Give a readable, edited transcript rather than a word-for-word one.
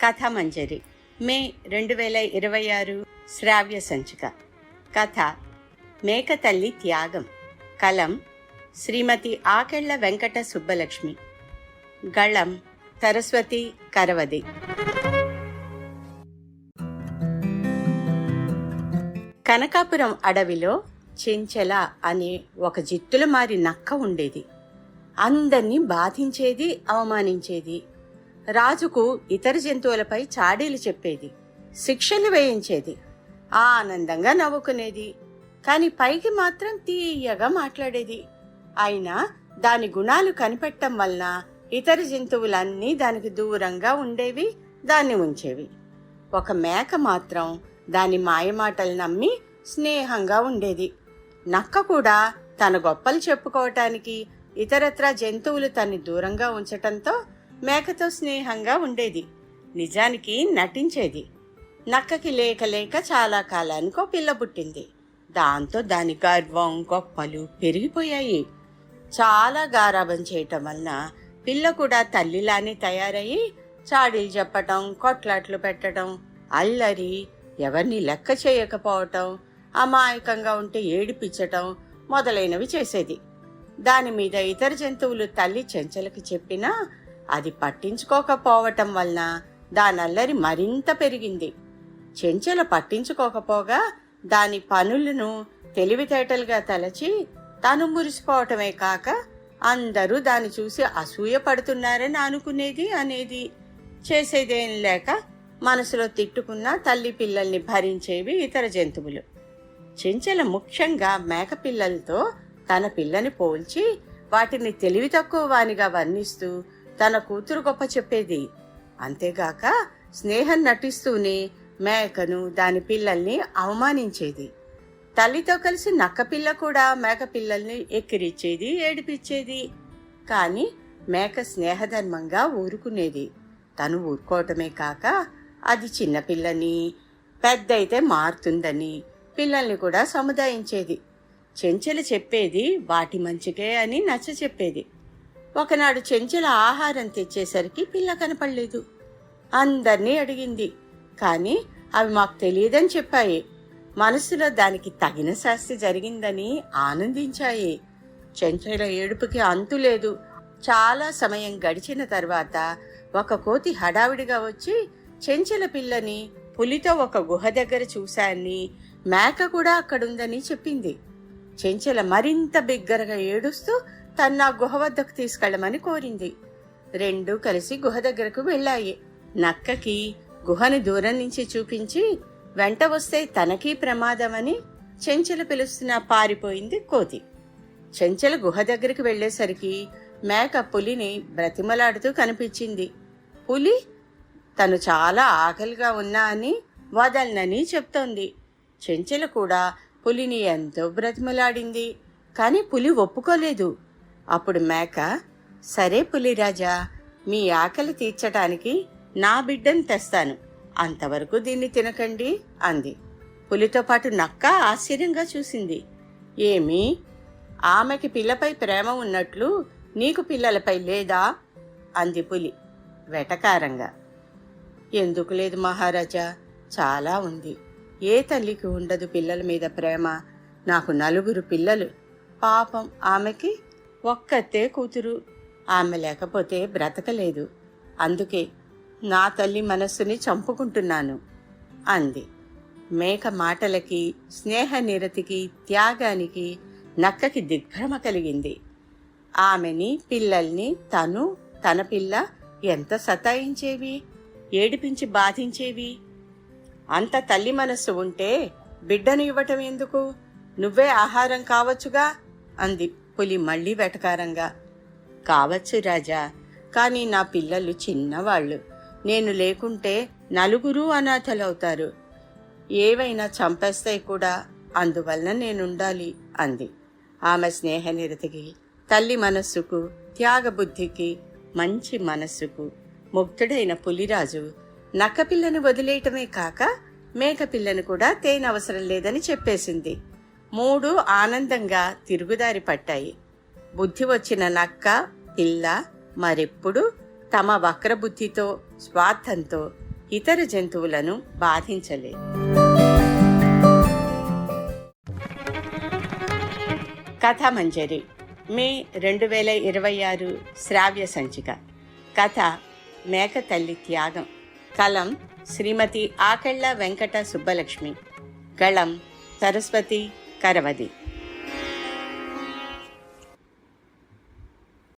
కథామంజరి మే 2026 శ్రావ్య సంచిక. కథ మేక తల్లి త్యాగం. కలం శ్రీమతి ఆకెళ్ల వెంకట సుబ్బలక్ష్మి. గళం సరస్వతి కరవది. కనకాపురం అడవిలో చెంచెల అనే ఒక జిత్తుల మారి నక్క ఉండేది. అందర్నీ బాధించేది, అవమానించేది. రాజుకు ఇతర జంతువులపై చాడీలు చెప్పేది, శిక్షలు వేయించేది, ఆనందంగా నవ్వుకునేది. కాని పైకి మాత్రం తీయగా మాట్లాడేది. అయినా దాని గుణాలు కనిపెట్టడం వలన ఇతర జంతువులన్నీ దానికి దూరంగా ఉండేవి, దాన్ని ఉంచేవి. ఒక మేక మాత్రం దాని మాయమాటలు నమ్మి స్నేహంగా ఉండేది. నక్క కూడా తన గొప్పలు చెప్పుకోవటానికి ఇతరత్రా జంతువులు తన్ని దూరంగా ఉంచటంతో మేకతో స్నేహంగా ఉండేది. నిజానికి నటించేది. నక్కకి లేక లేక చాలా కాలానికో పిల్ల పుట్టింది. దాంతో దాని గర్వం, గొప్పలు పెరిగిపోయాయి. చాలా గారాబం చేయటం వలన పిల్ల కూడా తల్లిలానే తయారయ్యి చాడీలు చెప్పటం, కొట్లాట్లు పెట్టడం, అల్లరి, ఎవరిని లెక్క చేయకపోవటం, అమాయకంగా ఉంటే ఏడిపించటం మొదలైనవి చేసేది. దాని మీద ఇతర జంతువులు తల్లి చెంచలకి చెప్పినా అది పట్టించుకోకపోవటం వలన దానల్లరి మరింత పెరిగింది. చెంచల పట్టించుకోకపోగా దాని పనులను తెలివితేటలుగా తలచి తను మురిసిపోవటమే కాక అందరూ దాన్ని చూసి అసూయ పడుతున్నారని అనుకునేది, అనేది. చేసేదేం లేక మనసులో తిట్టుకున్న తల్లి పిల్లల్ని భరించేవి ఇతర జంతువులు. చెంచల ముఖ్యంగా మేక పిల్లలతో తన పిల్లని పోల్చి వాటిని తెలివి తక్కువ వానిగా వర్ణిస్తూ తన కూతురు గొప్ప చెప్పేది. అంతేగాక స్నేహం నటిస్తూనే మేకను, దాని పిల్లల్ని అవమానించేది. తల్లితో కలిసి నక్క పిల్ల కూడా మేక పిల్లల్ని ఎక్కిరిచ్చేది, ఏడిపించేది. కాని మేక స్నేహధర్మంగా ఊరుకునేది. తను ఊరుకోవటమే కాక అది చిన్నపిల్లని, పెద్ద అయితే మారుతుందని పిల్లల్ని కూడా సముదాయించేది. చెంచల చెప్పేది వాటి మంచికే అని నచ్చ చెప్పేది. ఒకనాడు చెంచల ఆహారం తెచ్చేసరికి పిల్ల కనపడలేదు. అందర్నీ అడిగింది, కాని అవి మాకు తెలియదని చెప్పాయి. మనసులో దానికి తగిన శాస్తి జరిగిందని ఆనందించాయి. చెంచల ఏడుపుకి అంతులేదు. చాలా సమయం గడిచిన తర్వాత ఒక కోతి హడావిడిగా వచ్చి చెంచల పిల్లని పులితో ఒక గుహ దగ్గర చూశాన్ని, మేక కూడా అక్కడుందని చెప్పింది. చెంచల మరింత బిగ్గరగా ఏడుస్తూ తన గుహ వద్దకు తీసుకెళ్లమని కోరింది. రెండూ కలిసి గుహ దగ్గరకు వెళ్ళాయి. నక్కకి గుహని దూరం నుంచి చూపించి వెంట వస్తే తనకీ ప్రమాదమని చెంచల పిలుస్తున్నా పారిపోయింది కోతి. చెంచల గుహ దగ్గరికి వెళ్లేసరికి మేక పులిని బ్రతిమలాడుతూ కనిపించింది. పులి తను చాలా ఆకలిగా ఉన్నా అని వదలనని చెప్తోంది. చెంచల కూడా పులిని ఎంతో బ్రతిమలాడింది. కాని పులి ఒప్పుకోలేదు. అప్పుడు మేక, సరే పులిరాజా, మీ ఆకలి తీర్చటానికి నా బిడ్డను తెస్తాను, అంతవరకు దీన్ని తినకండి అంది. పులితో పాటు నక్క ఆశ్చర్యంగా చూసింది. ఏమి, ఆమెకి పిల్లపై ప్రేమ ఉన్నట్లు నీకు పిల్లలపై లేదా అంది పులి వెటకారంగా. ఎందుకు లేదు మహారాజా, చాలా ఉంది. ఏ తల్లికి ఉండదు పిల్లల మీద ప్రేమ? నాకు 4 పిల్లలు. పాపం ఆమెకి ఒక్కతే కూతురు. ఆమె లేకపోతే బ్రతకలేదు. అందుకే నా తల్లి మనస్సుని చంపుకుంటున్నాను అంది. మేక మాటలకి, స్నేహ నిరతికి, త్యాగానికి నక్కకి దిగ్భ్రమ కలిగింది. ఆమెని, పిల్లల్ని తన పిల్ల ఎంత సతాయించేవి, ఏడిపించి బాధించేవి. అంత తల్లి మనస్సు ఉంటే బిడ్డను ఇవ్వటం ఎందుకు? నువ్వే ఆహారం కావచ్చుగా అంది పులి మళ్లీ వెటకారంగా. కావచ్చు రాజా, కాని నా పిల్లలు చిన్నవాళ్లు. నేను లేకుంటే 4 అనాథలవుతారు. ఏవైనా చంపేస్తాయి కూడా. అందువలన నేనుండాలి అంది. ఆమె స్నేహనిరతికి, తల్లి మనస్సుకు, త్యాగబుద్ధికి, మంచి మనస్సుకు ముగ్ధుడైన పులిరాజు నక్కపిల్లను వదిలేయటమే కాక మేకపిల్లను కూడా తేనవసరం లేదని చెప్పేసింది. 3 ఆనందంగా తిరుగుదారి పట్టాయి. బుద్ధి వచ్చిన నక్క, పిల్ల మరెప్పుడు తమ వక్రబుద్ధితో, స్వార్థంతో ఇతర జంతువులను బాధించలేదు. కథామంజరి మే 2026 శ్రావ్య సంచిక. కథ మేక తల్లి త్యాగం. కలం శ్రీమతి ఆకెళ్ల వెంకట సుబ్బలక్ష్మి. గళం సరస్వతి కరవది.